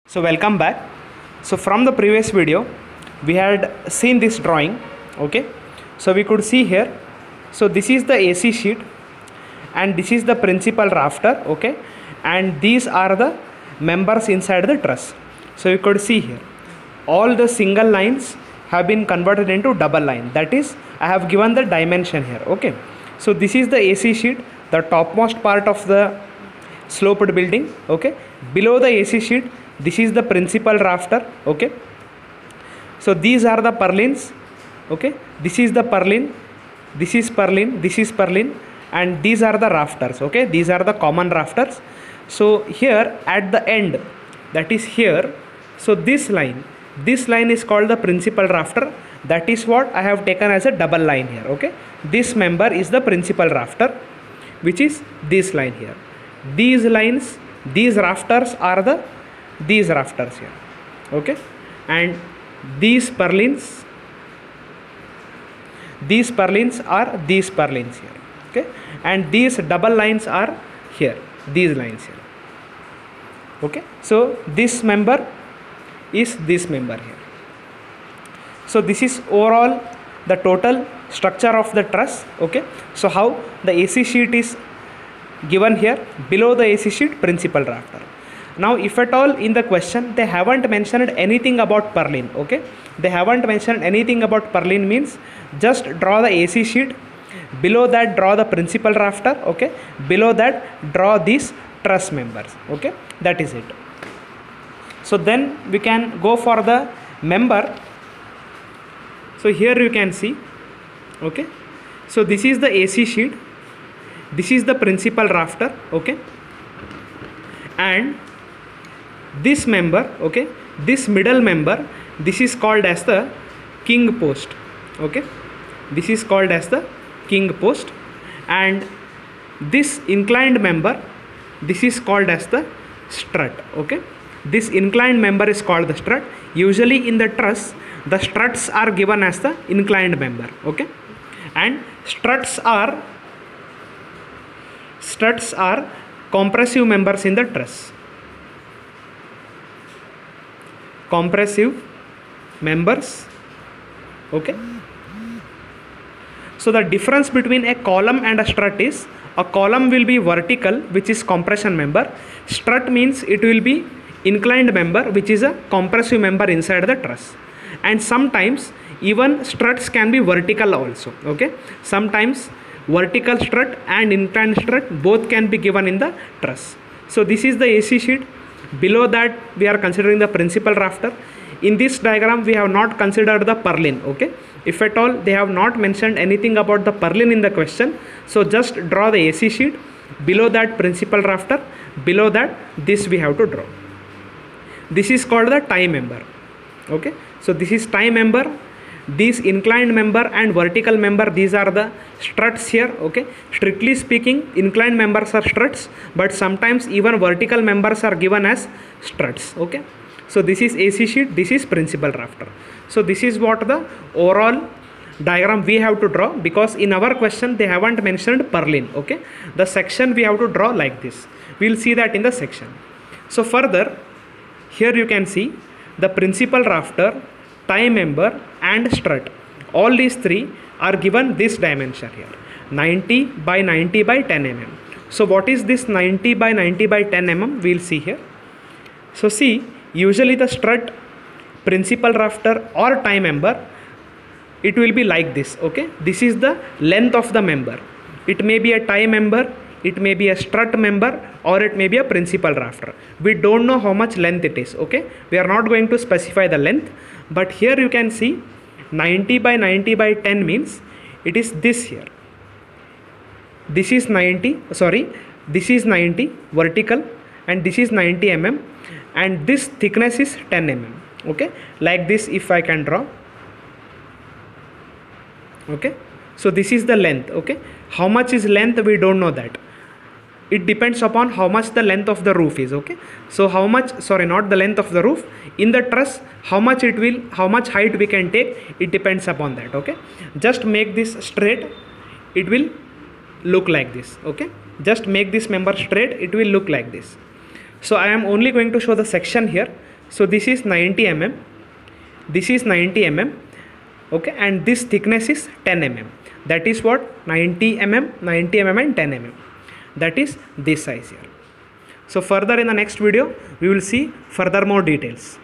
So welcome back. So from the previous video we had seen this drawing. Okay, so we could see here, so this is the AC sheet and this is the principal rafter. Okay, and these are the members inside the truss. So you could see here all the single lines have been converted into double line, that is I have given the dimension here. Okay, so this is the AC sheet, the topmost part of the sloped building. Okay, below the AC sheet this is the principal rafter. Okay, so these are the purlins. Okay, this is the purlin, this is purlin, this is purlin, and these are the rafters. Okay, these are the common rafters. So here at the end, that is here, so this line is called the principal rafter. That is what I have taken as a double line here. Okay, this member is the principal rafter, which is this line here. These lines, these rafters are these rafters here. Okay, and these purlins are these purlins here. Okay, and these double lines are here, these lines here. Okay, so this member is this member here. So this is overall the total structure of the truss. Okay, so how the AC sheet is given here, below the AC sheet principal rafter. Now if at all in the question they haven't mentioned anything about purlin, okay, they haven't mentioned anything about purlin means just draw the AC sheet, below that draw the principal rafter. Okay, below that draw these truss members. Okay, that is it. So then we can go for the member. So here you can see, okay, so this is the AC sheet, this is the principal rafter. Okay, and this member, okay, this middle member, this is called as the king post. Okay, this is called as the king post, and this inclined member, this is called as the strut. Okay, this inclined member is called the strut. Usually in the truss the struts are given as the inclined member. Okay, and struts are compressive members in the truss. Compressive members. Okay, so the difference between a column and a strut is, a column will be vertical, which is compression member. Strut means it will be inclined member, which is a compressive member inside the truss. And sometimes even struts can be vertical also. Okay, sometimes vertical strut and inclined strut both can be given in the truss. So this is the AC sheet. Below that we are considering the principal rafter. In this diagram we have not considered the purlin. Okay, if at all they have not mentioned anything about the purlin in the question, so just draw the AC sheet, below that principal rafter, below that this we have to draw. This is called the tie member. Okay, so this is tie member. These inclined member and vertical member, these are the struts here. Okay, strictly speaking inclined members are struts, but sometimes even vertical members are given as struts. Okay, so this is AC sheet, this is principal rafter. So this is what the overall diagram we have to draw, because in our question they haven't mentioned purlin. Okay, the section we have to draw like this. We will see that in the section. So further here you can see the principal rafter, tie member and strut, all these three are given this dimension here, 90 by 90 by 10 mm. So what is this 90 by 90 by 10 mm? We will see here. So see, usually the strut, principal rafter or tie member, it will be like this. Okay, this is the length of the member. It may be a tie member, it may be a strut member, or it may be a principal rafter. We don't know how much length it is. Okay, we are not going to specify the length, but here you can see 90 by 90 by 10 means it is this here. This is 90, sorry, this is 90 vertical and this is 90 mm, and this thickness is 10 mm. Okay, like this if I can draw. Okay, so this is the length. Okay, how much is length we don't know that. It depends upon how much the length of the roof is. Okay, so how much, sorry, not the length of the roof, in the truss how much it will, how much height we can take, it depends upon that. Okay, just make this straight, it will look like this. Okay, just make this member straight, it will look like this. So I am only going to show the section here. So this is 90 mm, this is 90 mm, okay, and this thickness is 10 mm. That is what 90 mm, 90 mm and 10 mm. That is this size here. So further in the next video we will see further more details.